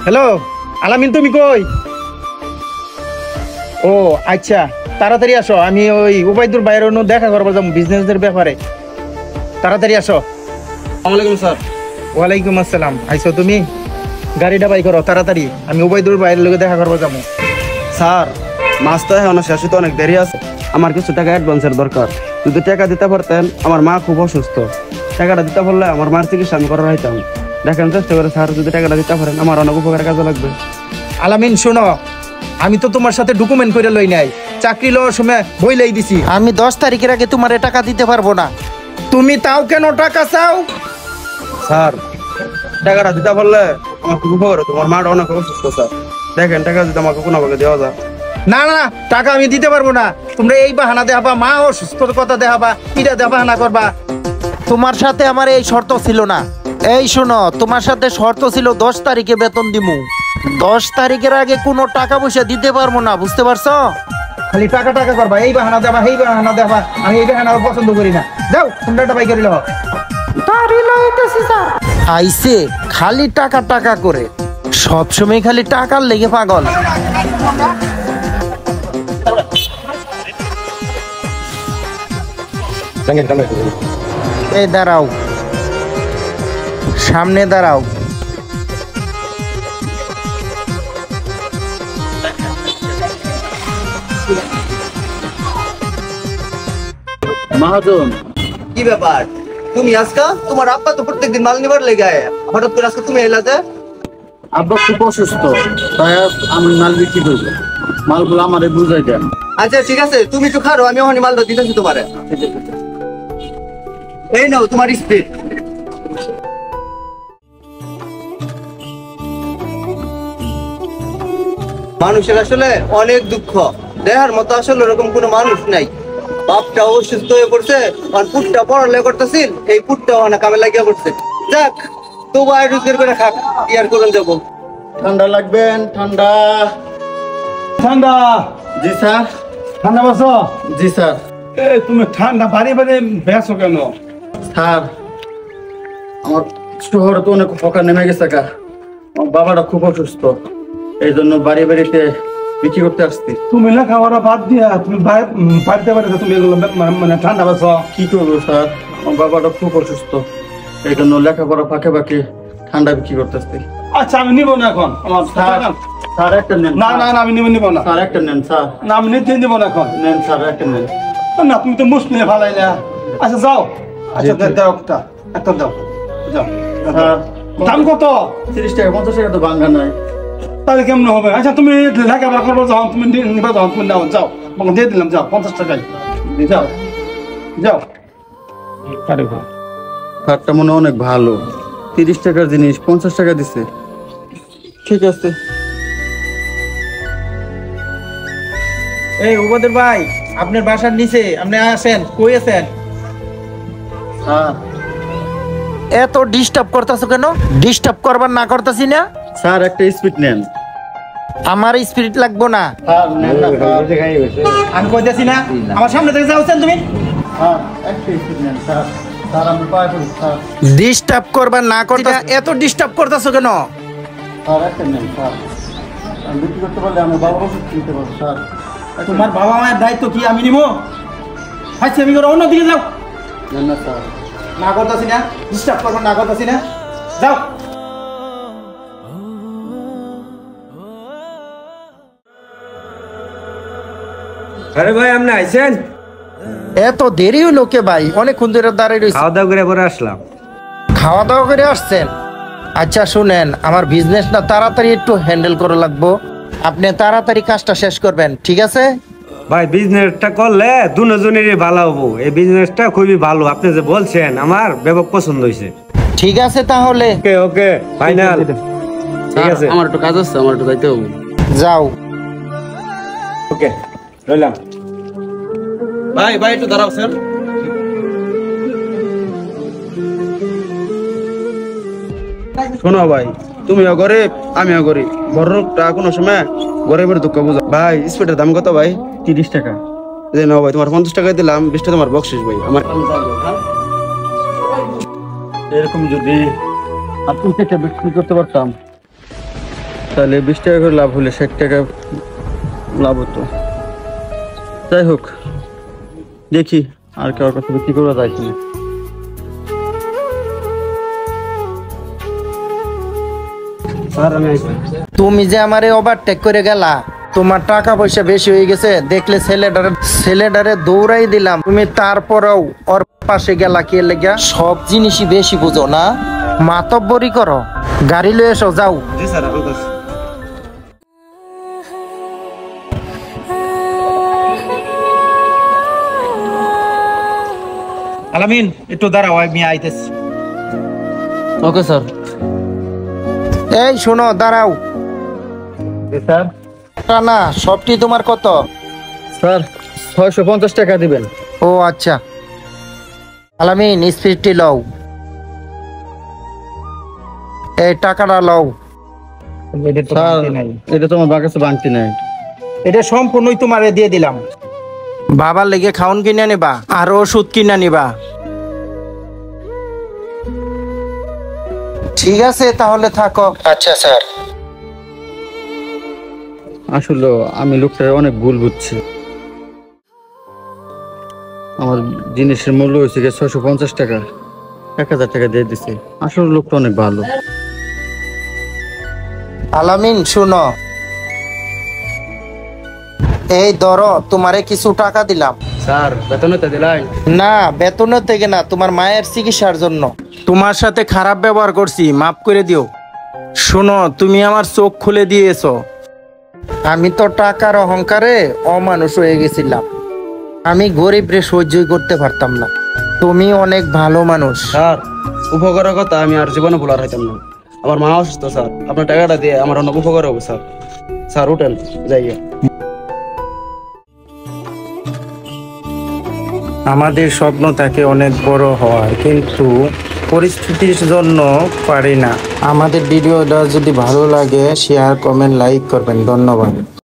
Hello আলামিন, তুমি কই? ও আচ্ছা, তাড়াতাড়ি আসো। আমি ওই উবাইদুর বাইরে দেখা করবো যাবো বিজনেসের ব্যাপারে। তাড়াতাড়ি আসো। আসসালামু স্যার। ওয়ালাইকুম আসসালাম। আইসো তুমি? গাড়িটা বাই করো তাড়াতাড়ি, আমি উবাইদুর বাইরের লোকে দেখা করবো যাবো। স্যার মাস তো এখন শেষ হতে অনেক দেরি আছে, আমার কিছু টাকা অ্যাডভান্সের দরকার। যদি টাকা দিতে পারতেন, আমার মা খুব অসুস্থ, টাকাটা দিতে পারলে আমার মার চিকিৎসা আমি করার হইতাম। দেখেন চেষ্টা করে স্যার, যদি টাকাটা দিতে পারেন আমার অনেক উপকারের কাজে লাগবে। আলামিন শোনো, আমি তো তোমার সাথে ডকুমেন্ট করে লই নাই, চাকরি লওয়ার সময় বইলেই দিছি আমি 10 তারিখের আগে তোমার টাকা দিতে পারবো না। তুমি তাও কেন টাকা চাও? স্যার টাকাটা দিতে পারলে আমার খুব উপকার হতো, আমার মাটা অনেক অসুস্থ স্যার। দেখেন টাকা যদি আমাকে কোনো ভাবে দেওয়া যায়। না না, টাকা আমি দিতে পারবো না। তোমরা এই বাহানা দেখাবা, মা অসুস্থর কথা দেখাবা, এটা বাহানা করবা। তোমার সাথে আমার এই শর্ত ছিল না। এই শোনো, তোমার সাথে শর্ত ছিল 10 তারিখে বেতন দিমু। 10 তারিখের আগে কোনো টাকা পয়সা দিতে পারবো না, বুঝতে পারছো? খালি টাকা টাকা করবা, এই বাহানা দেবা, এই বাহানা দেবা। আমি এই বাহানা পছন্দ করি না। যাও তোমরা একটা বাইক করিল আইসে খালি টাকা টাকা করে, সবসময় খালি টাকার লেগে পাগল। এই দাঁড়াও, সামনে দাঁড়াও। মহাজন কি ব্যাপার? তুমি আজকা তোমার আব্বা তো প্রত্যেকদিন মাল নিবার লেগে হঠাৎ করে আজকে তুমি এলাতে? আব্বা খুব অসুস্থ, তাই আমি মাল বিক্রি করবো, মালগুলো আমারে বুঝাই দেন। আচ্ছা ঠিক আছে, তুমি একটু খারো, আমি ওখানে মালটা দিতেছি তোমারে। এই নাও তোমার স্পিড। মানুষের আসলে অনেক দুঃখ, দেহার মতো আসলে ওরকম কোনো মানুষ নাই। বাপটা অসুস্থ হয়ে পড়ছে, আর পুটটা পড়ালেখা করতেছিল, এই পুটটা অনেক কামে লাগিয়ে পড়ছে। যাক, তবু আয় রোজগার করে খাক, ইয়ার করুন যাবো। ঠান্ডা লাগবেন? ঠান্ডা ঠান্ডা? জি স্যার। ঠান্ডা বসো। জি স্যার। তুমি ঠান্ডা বাড়ি বাড়ি বেসো কেন? স্যার আমার শহরে তো অনেক ফকা নেমে গেছে কা, আমার বাবাটা খুব অসুস্থ, এই জন্য বাড়ি বাড়িতে বিক্রি করতে আসছি। তুমি লেখাপড়া বাদ দিয়া তুমি বাড়িতে বাড়িতে তুমি এগুলো মানে ঠান্ডা বসো? কি করবো স্যার, আমার বাবাটা খুব অসুস্থ, এই জন্য লেখাপড়া ফাঁকে ফাঁকে ঠান্ডা বিক্রি করতে আসছি। আচ্ছা আমি নিব না এখন আমার। স্যার একটা নেন। না না না, আমি নিব না স্যার একটা নেন স্যার। না, আমি নিতে নিব না এখন। নেন স্যার একটা নেন। না তুমি তো মুশকিলে ভালাই না। আচ্ছা যাও, আচ্ছা দাও একটা, একটা দাও, যাও। স্যার দাম কত? 30 টাকা 50 টাকা তো ভাঙা নাই। তাহলে কেমন হবে? আচ্ছা তুমি লেখাপড়া করবো যখন, তুমি নিবা যখন তুমি দাও, যাও দিয়ে দিলাম, যাও 50 টাকায় যাও, যাও। কাঠটা মনে হয় অনেক ভালো, 30 টাকার জিনিস 50 টাকা দিছে, ঠিক আছে। এই উবাইদুর ভাই, আপনার বাসার নিচে আপনি আসেন, কই আছেন? স্যার এত ডিস্টার্ব করতেছো কেন? ডিস্টার্ব করবার না করতেছি না? স্যার একটা স্পিড নেন। আমার স্পিরিট লাগবো না, স্যার নেন না স্যার। আমি কইতেছি না, আমার সামনে থেকে যাওছেন তুমি। স্যার একটা স্পিড নেন স্যার। স্যার আমি পায়ে পড়ি স্যার। ডিস্টার্ব করবার না করতে এত ডিস্টার্ব করতেছো কেন? স্যার একটা নেন স্যার, আমি বিক্রি করতে পারলে আমার বাবা ওষুধ কিনতে পারবো স্যার। তোমার বাবা মায়ের দায়িত্ব কি আমি নিব? আচ্ছা আমি করে অন্যদিকে যাও। নেন না স্যার। না করতেছি না, ডিস্টার্ব করবার না করতেছি না, যাও। আরে ভাই আপনি আইছেন? এত দেরি হলো কে ভাই? অনেকক্ষণ ধরে দাঁড়িয়ে রয়েছি। খাওয়া দাওয়া করে পরে আসলাম। খাওয়া দাওয়া করে আসছেন? আচ্ছা শুনেন, আমার বিজনেসটা তাড়াতাড়ি একটু হ্যান্ডেল করা লাগবো, আপনি তাড়াতাড়ি কাজটা শেষ করবেন, ঠিক আছে? ভাই বিজনেসটা করলে দুজনেরই ভালো হবো, এই বিজনেসটা খুবই ভালো, আপনি যে বলছেন আমার ব্যাপক পছন্দ হয়েছে। ঠিক আছে তাহলে, ওকে ওকে ফাইনাল। ঠিক আছে, আমার একটু কাজ আছে, আমার একটু যাইতে হবে। যাও। ওকে রইলাম। ভাই ভাই একটু দাঁড়াও স্যার। শোনো ভাই, তুমিও গরিব আমিও গরিব, বড় লোকটা কোনো সময় গরিবের দুঃখ বুঝো। ভাই স্পিডের দাম কত ভাই? 30 টাকা। নাও ভাই, তোমার 50 টাকা দিলাম, 20 টাকা তোমার বকশিস ভাই। আমার এরকম যদি আপনি বিক্রি করতে পারতাম তাহলে 20 টাকা করে লাভ হলে 60 টাকা লাভ হতো। যাই হোক, দেখি আর কারোর কাছে বিক্রি করা যায় কিনা। স্যার আমি তুমি যে আমারে ওভারটেক করে গেলা, তোমার টাকা পয়সা বেশি হয়ে গেছে দেখলে ছেলেটারে দৌড়াই দিলাম, তুমি তারপরেও ওর পাশে গেলা কে লেগা? সব জিনিসই বেশি বুঝো না, মাতব্বরি করো। গাড়ি লয়ে এসো, যাও। জি স্যার আমি বলছি। আলামিন একটু দাঁড়াও, আমি আইতেছি। Okay sir. এই শোনো, দাঁড়াও। স্যার না, সবটি তোমার কত? স্যার 650 টাকা দিবেন। ও আচ্ছা। আলামিন স্পিডটি লও, এই টাকাটা লও। স্যার এটা তো আমার কাছে বাংতি নাই। এটা সম্পূর্ণই তোমারে দিয়ে দিলাম। বাবার লেগে খাওন কিনে নিবা আর ওষুধ কিনে নিবা। ঠিক আছে তাহলে থাকো। আচ্ছা স্যার। আসলে আমি লোকটার অনেক ভুল বুঝছি। আমার জিনিসের মূল্য হয়েছে 650 টাকা, 1000 টাকা দিয়ে দিছে। আসলে লোকটা অনেক ভালো। আলামিন শুনো, এই ধরো তোমারে কিছু টাকা দিলাম। স্যার বেতনে তো দিলাই? না, বেতনের থেকে না, তোমার মায়ের চিকিৎসার জন্য। তোমার সাথে খারাপ ব্যবহার করছি, মাফ করে দিও। শোনো, তুমি আমার চোখ খুলে দিয়েছো। আমি তো টাকার অহংকারে অমানুষ হয়ে গেছিলাম। আমি গরিব রে সহ্যই করতে পারতাম না। তুমি অনেক ভালো মানুষ। স্যার উপকারের কথা আমি আর জীবনে ভুলার হইতাম না। আমার মা অসুস্থ স্যার, আপনার টাকাটা দিয়ে আমার অনেক উপকার হবে স্যার। স্যার উঠেন যাইয়া। আমাদের স্বপ্ন থাকে অনেক বড় হওয়ার, কিন্তু পরিস্থিতির জন্য পারি না। আমাদের ভিডিওটা যদি ভালো লাগে শেয়ার, কমেন্ট, লাইক করবেন। ধন্যবাদ।